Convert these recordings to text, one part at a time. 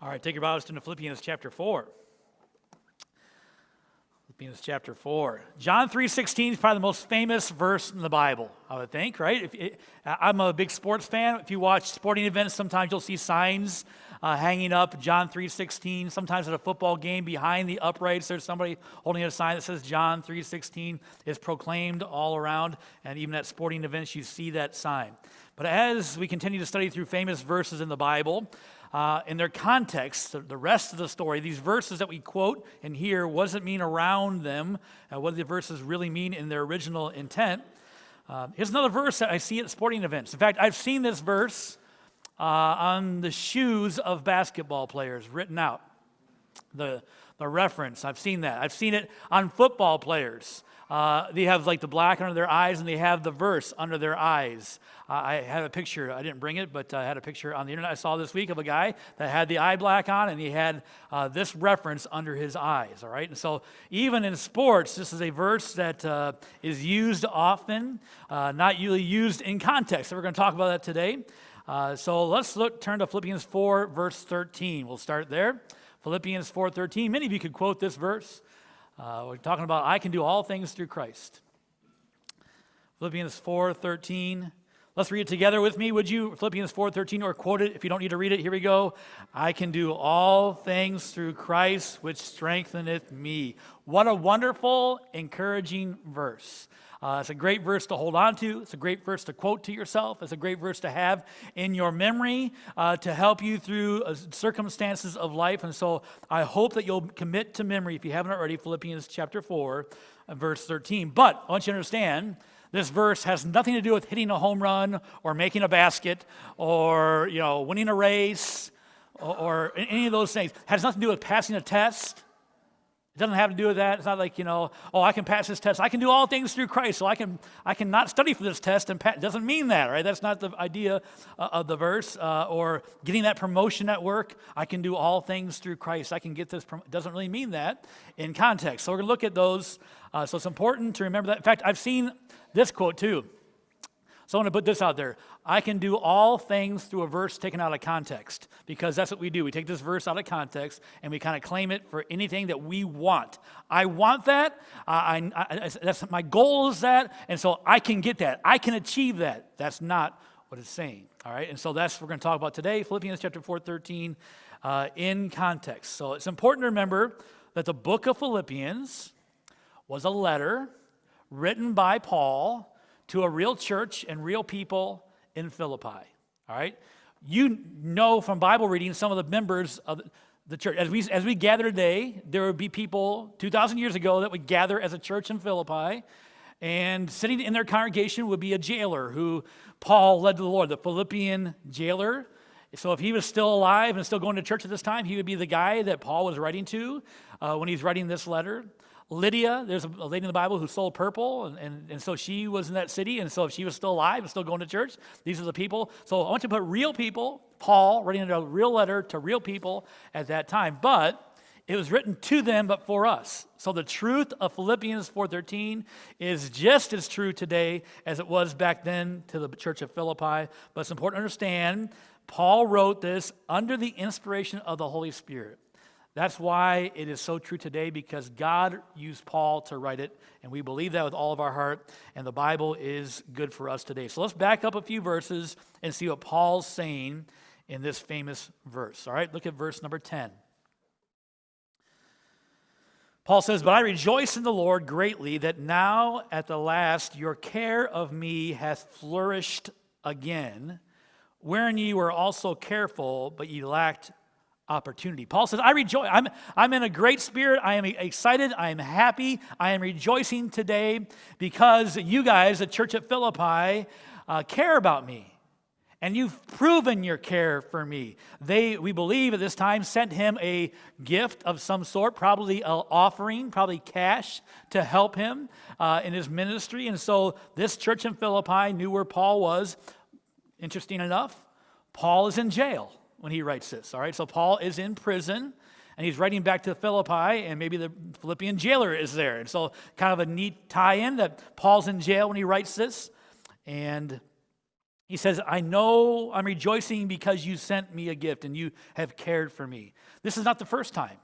All right, take your Bibles to Philippians chapter 4. Philippians chapter 4. John 3:16 is probably the most famous verse in the Bible, I would think, right? I'm a big sports fan. If you watch sporting events, sometimes you'll see signs hanging up, John 3:16. Sometimes at a football game, behind the uprights, there's somebody holding a sign that says John 3:16 is proclaimed all around, and even at sporting events, you see that sign. But as we continue to study through famous verses in the Bible, in their context, the rest of the story, these verses that we quote and hear, what does it mean around them? What do the verses really mean in their original intent? Here's another verse that I see at sporting events. In fact, I've seen this verse on the shoes of basketball players written out. The reference, I've seen that. I've seen it on football players. They have like the black under their eyes, and they have the verse under their eyes. I had a picture, I didn't bring it, but I had a picture on the internet I saw this week of a guy that had the eye black on, and he had this reference under his eyes, all right? And so even in sports, this is a verse that is used often, not usually used in context. So we're going to talk about that today. So let's turn to Philippians 4, verse 13. We'll start there. Philippians 4:13. Many of you could quote this verse. We're talking about, I can do all things through Christ. Philippians 4:13. Let's read it together with me, would you? Philippians 4:13, or quote it if you don't need to read it. Here we go. I can do all things through Christ, which strengtheneth me. What a wonderful, encouraging verse. It's a great verse to hold on to. It's a great verse to quote to yourself. It's a great verse to have in your memory to help you through circumstances of life. And so I hope that you'll commit to memory, if you haven't already, Philippians chapter 4, verse 13. But I want you to understand, this verse has nothing to do with hitting a home run or making a basket or winning a race or any of those things. It has nothing to do with passing a test. It doesn't have to do with that. It's not like, I can pass this test. I can do all things through Christ, so I can not study for this test and pass. It doesn't mean that, right? That's not the idea of the verse. Or getting that promotion at work. I can do all things through Christ. I can get this. It doesn't really mean that in context. So we're going to look at those. So it's important to remember that. In fact, I've seen this quote too. So I want to put this out there. I can do all things through a verse taken out of context, because that's what we do. We take this verse out of context and we kind of claim it for anything that we want. I want that. That's my goal is that, and so I can get that. I can achieve that. That's not what it's saying. All right, and so that's what we're going to talk about today. Philippians chapter 4:13 in context. So it's important to remember that the book of Philippians was a letter written by Paul to a real church and real people in Philippi, all right? You know from Bible reading some of the members of the church. As we gather today, there would be people 2,000 years ago that would gather as a church in Philippi, and sitting in their congregation would be a jailer who Paul led to the Lord, the Philippian jailer. So if he was still alive and still going to church at this time, he would be the guy that Paul was writing to when he's writing this letter. Lydia, there's a lady in the Bible who sold purple, and so she was in that city, and so if she was still alive and still going to church, these are the people. So I want you to put real people, Paul writing a real letter to real people at that time, but it was written to them, but for us. So the truth of Philippians 4:13 is just as true today as it was back then to the church of Philippi, but it's important to understand, Paul wrote this under the inspiration of the Holy Spirit. That's why it is so true today, because God used Paul to write it, and we believe that with all of our heart, and the Bible is good for us today. So let's back up a few verses and see what Paul's saying in this famous verse. All right, look at verse number 10. Paul says, "But I rejoice in the Lord greatly that now at the last your care of me hath flourished again, wherein ye were also careful, but ye lacked opportunity." Paul says, I rejoice. I'm in a great spirit. I am excited. I am happy. I am rejoicing today because you guys, the church at Philippi, care about me. And you've proven your care for me. We believe at this time, sent him a gift of some sort, probably an offering, probably cash, to help him in his ministry. And so this church in Philippi knew where Paul was. Interesting enough, Paul is in jail when he writes this, all right? So Paul is in prison, and he's writing back to Philippi, and maybe the Philippian jailer is there. And so kind of a neat tie-in that Paul's in jail when he writes this. And He says, I know I'm rejoicing because you sent me a gift and you have cared for me. This is not the first time.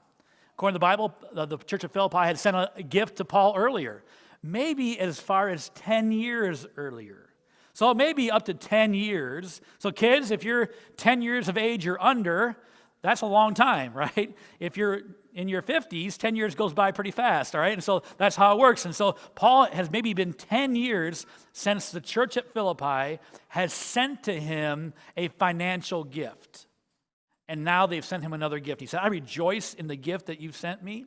According to the Bible, the church of Philippi had sent a gift to Paul earlier, maybe as far as 10 years earlier. So maybe up to 10 years. So kids, if you're 10 years of age or under, that's a long time, right? If you're in your 50s, 10 years goes by pretty fast, all right? And so that's how it works. And so Paul has maybe been 10 years since the church at Philippi has sent to him a financial gift. And now they've sent him another gift. He said, I rejoice in the gift that you've sent me.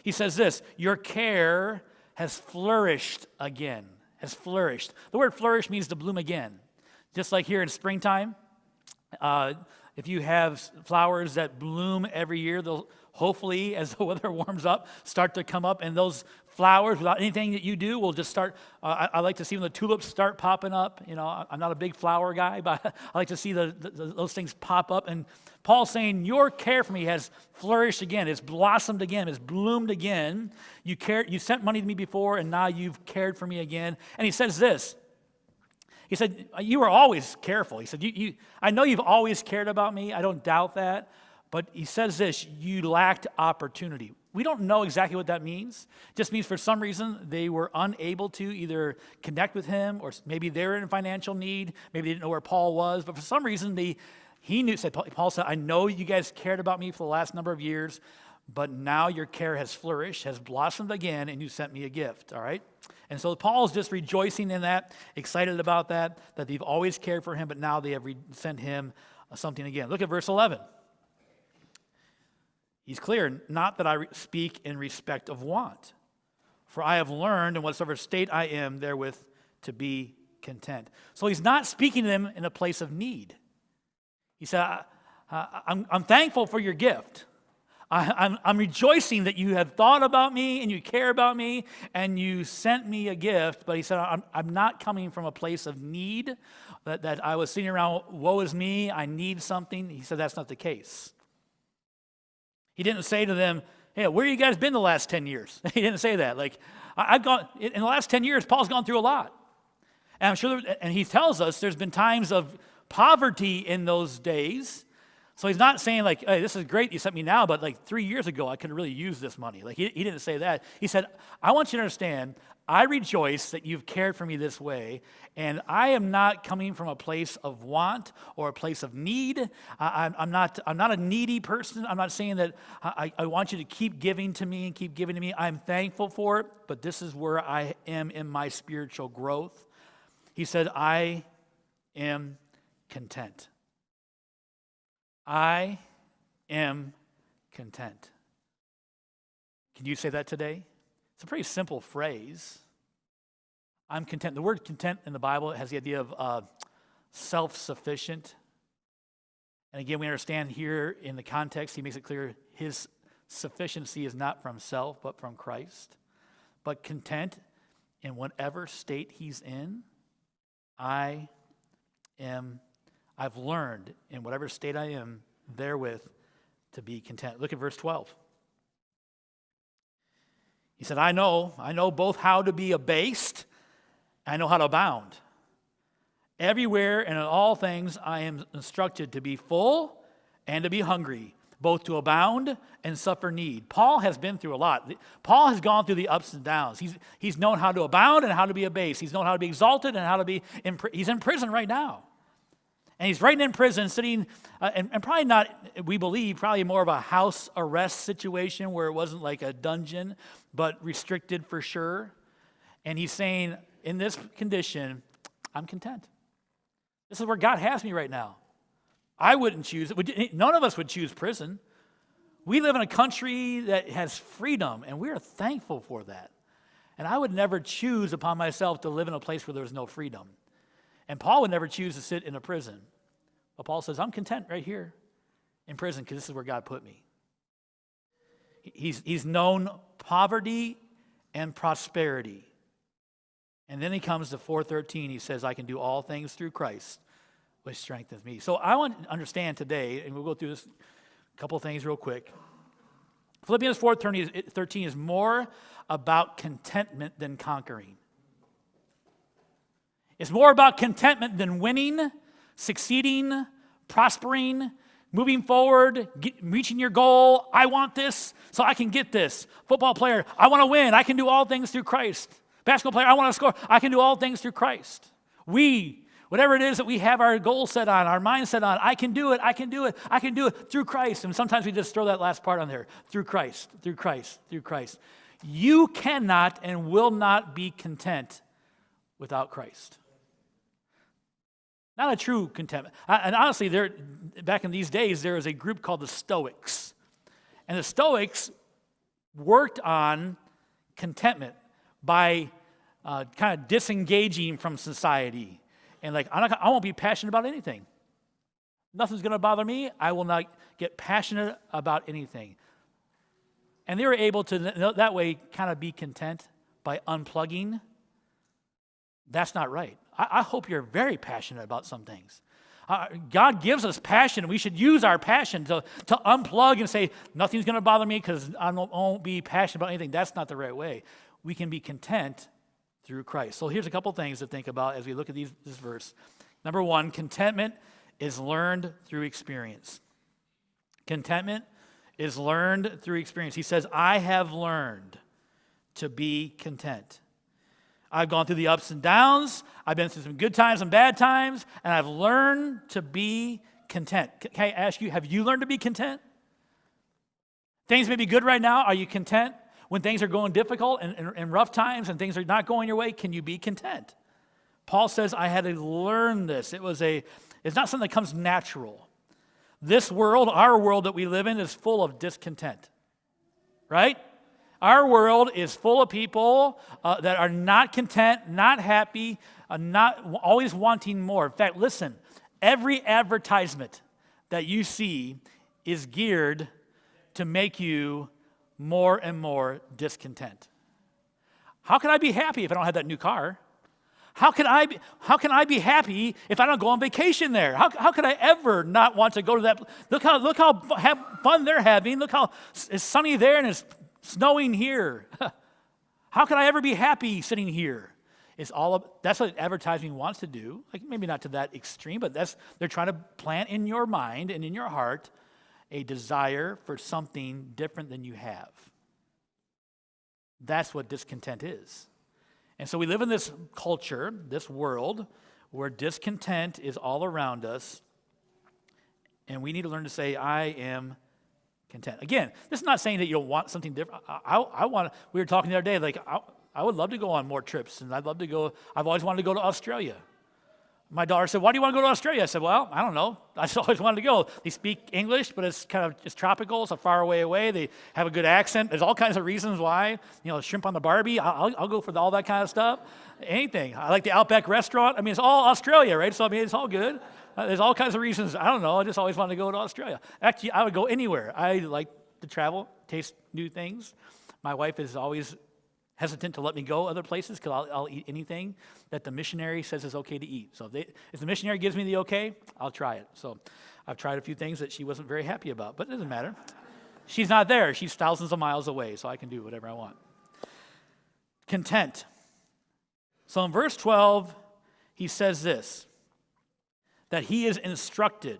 He says this, your care has flourished again, has flourished. The word flourish means to bloom again. Just like here in springtime, if you have flowers that bloom every year, they'll hopefully, as the weather warms up, start to come up. And those flowers, without anything that you do, will just start. I like to see when the tulips start popping up. You know, I'm not a big flower guy, but I like to see those things pop up. And Paul's saying, your care for me has flourished again. It's blossomed again. It's bloomed again. You sent money to me before, and now you've cared for me again. And he says this. He said, you were always careful. He said, I know you've always cared about me. I don't doubt that. But he says this, you lacked opportunity. We don't know exactly what that means. It just means for some reason they were unable to either connect with him, or maybe they were in financial need. Maybe they didn't know where Paul was. But for some reason, Paul said, I know you guys cared about me for the last number of years, but now your care has flourished, has blossomed again, and you sent me a gift, all right? And so Paul is just rejoicing in that, excited about that they've always cared for him, but now they have sent him something again. Look at verse 11. He's clear, not that I speak in respect of want, for I have learned in whatsoever state I am therewith to be content. So he's not speaking to them in a place of need. He said, I'm thankful for your gift. I'm rejoicing that you have thought about me and you care about me and you sent me a gift. But he said, I'm not coming from a place of need, that I was sitting around, woe is me, I need something. He said, that's not the case. He didn't say to them, hey, where have you guys been the last 10 years? He didn't say that. Like, in the last 10 years, Paul's gone through a lot. And I'm sure, and he tells us there's been times of poverty in those days. So he's not saying like, hey, this is great you sent me now, but like 3 years ago I could really use this money. Like he didn't say that. He said, I want you to understand, I rejoice that you've cared for me this way, and I am not coming from a place of want or a place of need. I'm not a needy person. I'm not saying that I want you to keep giving to me and keep giving to me. I'm thankful for it, but this is where I am in my spiritual growth. He said, I am content. I am content. Can you say that today? It's a pretty simple phrase. I'm content. The word content in the Bible has the idea of self-sufficient. And again, we understand here in the context, he makes it clear his sufficiency is not from self, but from Christ. But content in whatever state he's in, I've learned in whatever state I am therewith to be content. Look at verse 12. He said, I know both how to be abased, and I know how to abound. Everywhere and in all things I am instructed to be full and to be hungry, both to abound and suffer need. Paul has been through a lot. Paul has gone through the ups and downs. He's known how to abound and how to be abased. He's known how to be exalted and how to be, he's in prison right now. And he's right in prison, sitting, and probably not, we believe, probably more of a house arrest situation where it wasn't like a dungeon, but restricted for sure. And he's saying, in this condition, I'm content. This is where God has me right now. I wouldn't choose it. None of us would choose prison. We live in a country that has freedom, and we are thankful for that. And I would never choose upon myself to live in a place where there's no freedom. And Paul would never choose to sit in a prison. But Paul says, I'm content right here in prison because this is where God put me. He's known poverty and prosperity. And then he comes to 4:13. He says, I can do all things through Christ, which strengthens me. So I want to understand today, and we'll go through this couple of things real quick. Philippians 4:13 is more about contentment than conquering. It's more about contentment than winning, succeeding, prospering, moving forward, reaching your goal. I want this, so I can get this. Football player, I want to win. I can do all things through Christ. Basketball player, I want to score. I can do all things through Christ. Whatever it is that we have our goal set on, our mind set on, I can do it, I can do it, I can do it through Christ. And sometimes we just throw that last part on there, through Christ, through Christ, through Christ. You cannot and will not be content without Christ. Not a true contentment. And honestly, back in these days, there was a group called the Stoics. And the Stoics worked on contentment by kind of disengaging from society. And like, I won't be passionate about anything. Nothing's going to bother me. I will not get passionate about anything. And they were able to, that way, kind of be content by unplugging. That's not right. I hope you're very passionate about some things. God gives us passion. We should use our passion to unplug and say, nothing's going to bother me because I won't be passionate about anything. That's not the right way. We can be content through Christ. So here's a couple things to think about as we look at this verse. Number one, contentment is learned through experience. Contentment is learned through experience. He says, I have learned to be content. I've gone through the ups and downs. I've been through some good times and bad times, and I've learned to be content. Can I ask you, have you learned to be content? Things may be good right now. Are you content? When things are going difficult and rough times and things are not going your way, can you be content? Paul says, I had to learn this. It's not something that comes natural. This world, our world that we live in, is full of discontent, right? Our world is full of people that are not content, not happy, not always wanting more. In fact, listen, every advertisement that you see is geared to make you more and more discontent. How can I be happy if I don't have that new car? How can I be happy if I don't go on vacation there? How could I ever not want to go to that? Look how fun they're having. Look how it's sunny there and it's snowing here. How can I ever be happy sitting here? That's what advertising wants to do. Like maybe not to that extreme, but they're trying to plant in your mind and in your heart a desire for something different than you have. That's what discontent is. And so we live in this culture, this world, where discontent is all around us, and we need to learn to say, I am content. Again, this is not saying that you don't want something different. We were talking the other day, like, I would love to go on more trips, and I've always wanted to go to Australia. My daughter said, why do you want to go to Australia? I said, well, I don't know. I just always wanted to go. They speak English, but it's tropical. It's a far away. They have a good accent. There's all kinds of reasons why. Shrimp on the Barbie. I'll go for all that kind of stuff. Anything. I like the Outback restaurant. I mean, it's all Australia, right? So, I mean, it's all good. There's all kinds of reasons. I don't know. I just always wanted to go to Australia. Actually, I would go anywhere. I like to travel, taste new things. My wife is always hesitant to let me go other places because I'll eat anything that the missionary says is okay to eat. So if the missionary gives me the okay, I'll try it. So I've tried a few things that she wasn't very happy about, but it doesn't matter. She's not there. She's thousands of miles away, so I can do whatever I want. Content. So in verse 12, he says this, that he is instructed.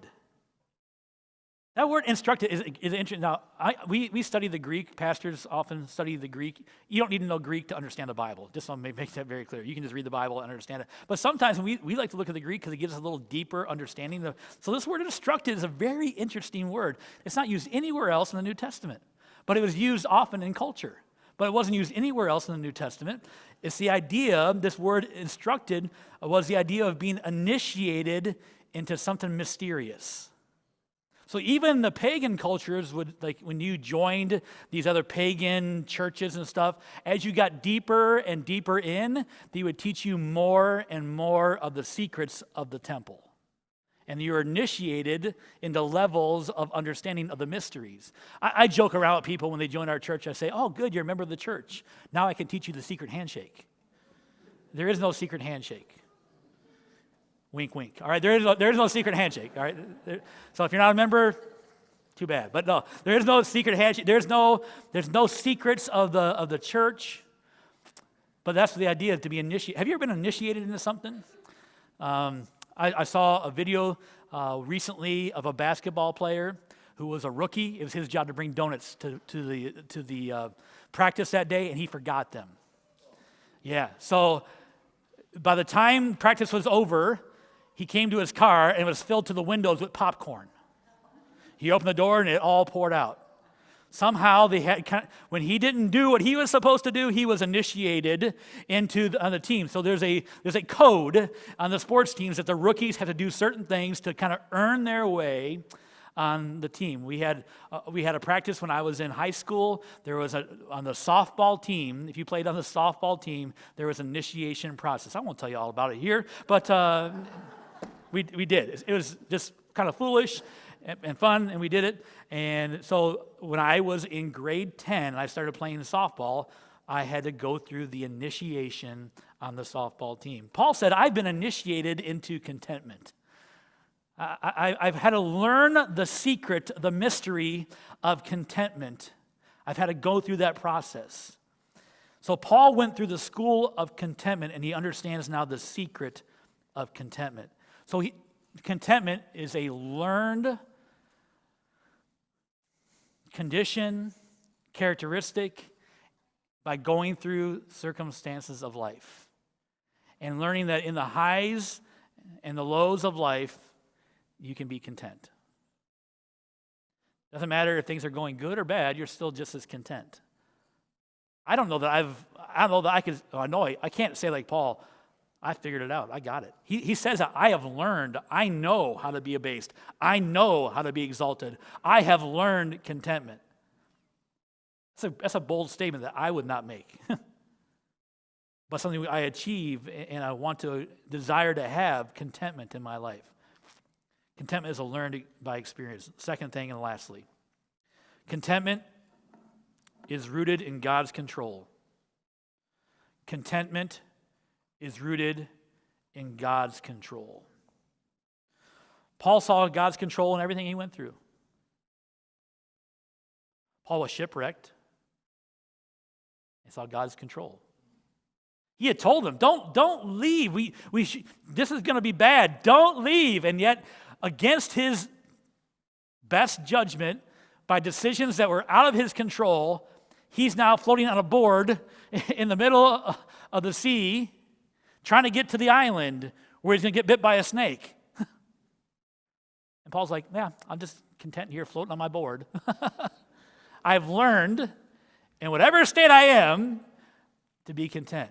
That word instructed is interesting. Now, we study the Greek. Pastors often study the Greek. You don't need to know Greek to understand the Bible. Just to make that very clear. You can just read the Bible and understand it. But sometimes we like to look at the Greek because it gives us a little deeper understanding. So this word instructed is a very interesting word. It's not used anywhere else in the New Testament. But it was used often in culture. But it wasn't used anywhere else in the New Testament. It's the idea, this word instructed, was the idea of being initiated into something mysterious. So even the pagan cultures would, like when you joined these other pagan churches and stuff, as you got deeper and deeper in, they would teach you more and more of the secrets of the temple. And you're initiated into levels of understanding of the mysteries. I joke around with people when they join our church. I say, oh, good, you're a member of the church. Now I can teach you the secret handshake. There is no secret handshake. Wink, wink. All right, there is no secret handshake. All right, so if you're not a member, too bad. But no, there is no secret handshake. There's no secrets of the church. But that's the idea, to be initiated. Have you ever been initiated into something? I saw a video recently of a basketball player who was a rookie. It was his job to bring donuts to the practice that day, and he forgot them. Yeah, so by the time practice was over, he came to his car, and it was filled to the windows with popcorn. He opened the door, and it all poured out. Somehow, when he didn't do what he was supposed to do, he was initiated on the team. So there's a code on the sports teams that the rookies have to do certain things to kind of earn their way on the team. We had a practice when I was in high school. There was on the softball team. If you played on the softball team, there was an initiation process. I won't tell you all about it here, but we did. It was just kind of foolish and fun, and we did it. And so when I was in grade 10 and I started playing softball, I had to go through the initiation on the softball team. Paul said, I've been initiated into contentment. I've had to learn the secret, the mystery of contentment. I've had to go through that process. So Paul went through the school of contentment, and he understands now the secret of contentment. So contentment is a learned condition, characteristic by going through circumstances of life and learning that in the highs and the lows of life, you can be content. Doesn't matter if things are going good or bad, you're still just as content. I can't say like Paul, I figured it out. I got it. He says that I have learned. I know how to be abased. I know how to be exalted. I have learned contentment. That's a bold statement that I would not make. But something I achieve and I want to desire to have contentment in my life. Contentment is a learned by experience. Second thing and lastly, contentment is rooted in God's control. Contentment is rooted in God's control. Paul saw God's control in everything he went through. Paul was shipwrecked. He saw God's control. He had told them, don't leave. This is going to be bad. Don't leave. And yet, against his best judgment, by decisions that were out of his control, he's now floating on a board in the middle of the sea, trying to get to the island where he's going to get bit by a snake. And Paul's like, yeah, I'm just content here floating on my board. I've learned, in whatever state I am, to be content.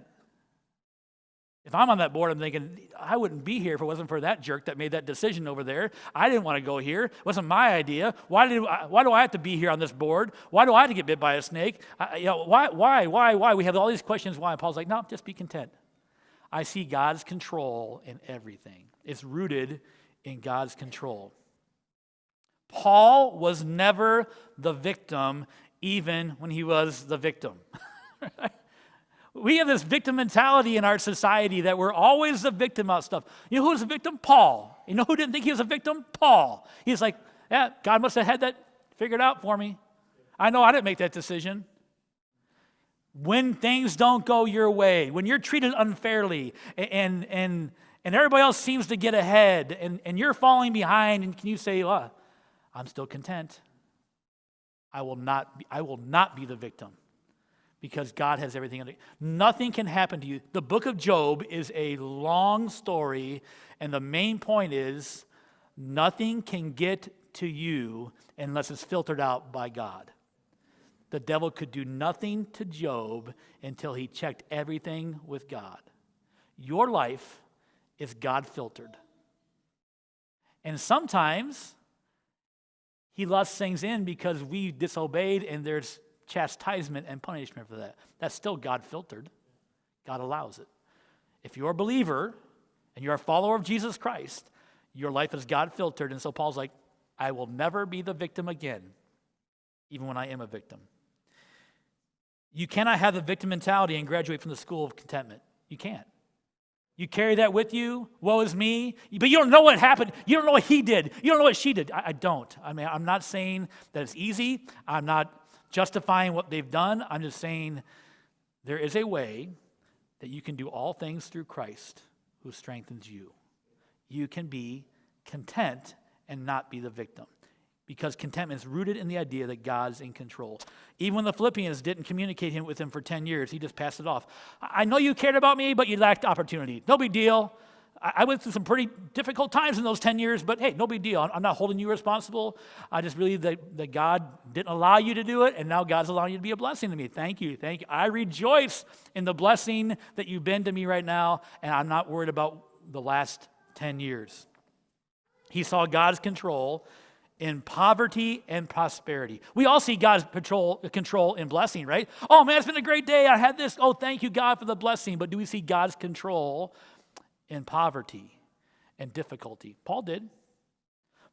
If I'm on that board, I'm thinking, I wouldn't be here if it wasn't for that jerk that made that decision over there. I didn't want to go here. It wasn't my idea. Why do I have to be here on this board? Why do I have to get bit by a snake? Why? We have all these questions why. And Paul's like, no, just be content. I see God's control in everything. It's rooted in God's control. Paul was never the victim, even when he was the victim. We have this victim mentality in our society that we're always the victim of stuff. You know who was the victim? Paul. You know who didn't think he was a victim? Paul. He's like, yeah, God must have had that figured out for me. I know I didn't make that decision. When things don't go your way, when you're treated unfairly and everybody else seems to get ahead and you're falling behind, and can you say, well, I'm still content. I will not be the victim because God has everything under. Nothing can happen to you. The book of Job is a long story, and the main point is nothing can get to you unless it's filtered out by God. The devil could do nothing to Job until he checked everything with God. Your life is God-filtered. And sometimes he lets things in because we disobeyed, and there's chastisement and punishment for that. That's still God-filtered. God allows it. If you're a believer and you're a follower of Jesus Christ, your life is God-filtered. And so Paul's like, I will never be the victim again, even when I am a victim. You cannot have the victim mentality and graduate from the school of contentment. You can't. You carry that with you, woe is me, but you don't know what happened. You don't know what he did. You don't know what she did. I don't. I mean, I'm not saying that it's easy. I'm not justifying what they've done. I'm just saying there is a way that you can do all things through Christ who strengthens you. you can be content and not be the victim. Because contentment is rooted in the idea that God's in control. Even when the Philippians didn't communicate with him for 10 years, he just passed it off. I know you cared about me, but you lacked opportunity. No big deal. I went through some pretty difficult times in those 10 years, but hey, no big deal. I'm not holding you responsible. I just believe that God didn't allow you to do it, and now God's allowing you to be a blessing to me. Thank you. Thank you. I rejoice in the blessing that you've been to me right now, and I'm not worried about the last 10 years. He saw God's control in poverty and prosperity. We all see God's control in blessing, right? Oh man, it's been a great day. I had this. Oh, thank you, God, for the blessing. But do we see God's control in poverty and difficulty? Paul did.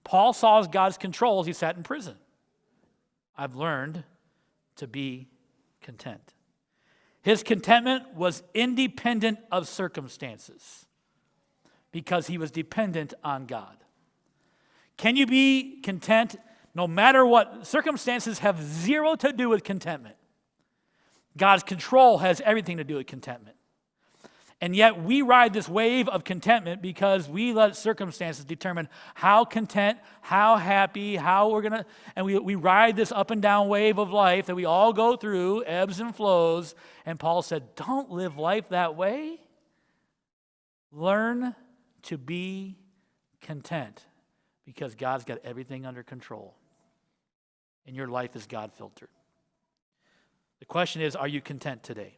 Paul saw God's control as he sat in prison. I've learned to be content. His contentment was independent of circumstances because he was dependent on God. Can you be content no matter what? Circumstances have zero to do with contentment. God's control has everything to do with contentment. And yet we ride this wave of contentment because we let circumstances determine how content, how happy, how we're going to, and we ride this up and down wave of life that we all go through, ebbs and flows. And Paul said, don't live life that way. Learn to be content. Because God's got everything under control. And your life is God-filtered. The question is, are you content today?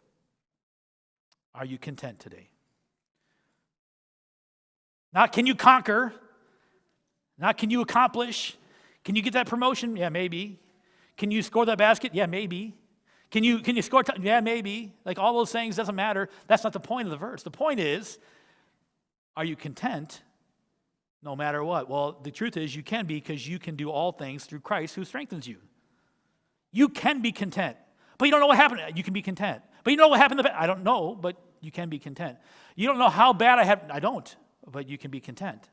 Are you content today? Not can you conquer. Not can you accomplish. Can you get that promotion? Yeah, maybe. Can you score that basket? Yeah, maybe. Can you score? Yeah, maybe. Like all those things doesn't matter. That's not the point of the verse. The point is, are you content? No matter what. Well, the truth is you can be because you can do all things through Christ who strengthens you. You can be content. But you don't know what happened. You can be content. But you know what happened? I don't know, but you can be content. You don't know how bad I don't, but you can be content.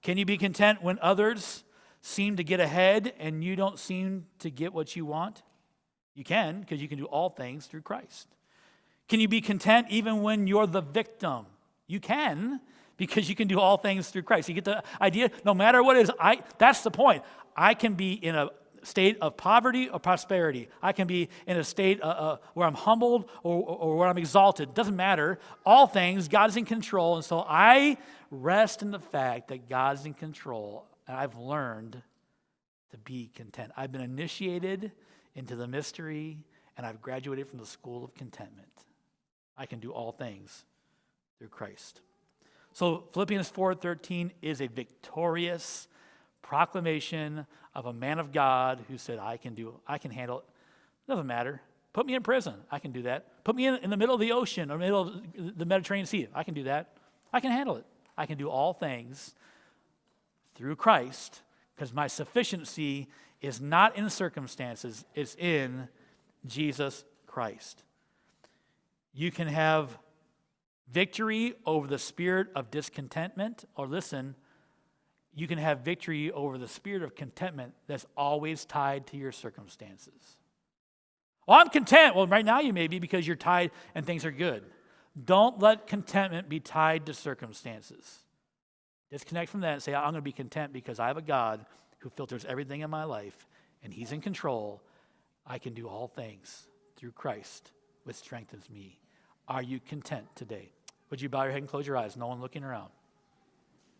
Can you be content when others seem to get ahead and you don't seem to get what you want? You can, because you can do all things through Christ. Can you be content even when you're the victim? You can, because you can do all things through Christ. You get the idea? No matter what it is, that's the point. I can be in a state of poverty or prosperity. I can be in a state where I'm humbled or where I'm exalted. It doesn't matter. All things, God's in control. And so I rest in the fact that God's in control. And I've learned to be content. I've been initiated into the mystery, and I've graduated from the school of contentment. I can do all things through Christ. So Philippians 4:13 is a victorious proclamation of a man of God who said, I can handle it. Doesn't matter. Put me in prison. I can do that. Put me in the middle of the ocean or middle of the Mediterranean Sea. I can do that. I can handle it. I can do all things through Christ because my sufficiency is not in circumstances. It's in Jesus Christ. You can have victory over the spirit of discontentment, or listen, you can have victory over the spirit of contentment that's always tied to your circumstances. Well, I'm content. Well, right now you may be because you're tied and things are good. Don't let contentment be tied to circumstances. Disconnect from that and say, I'm going to be content because I have a God who filters everything in my life, and He's in control. I can do all things through Christ, which strengthens me. Are you content today? Would you bow your head and close your eyes? No one looking around.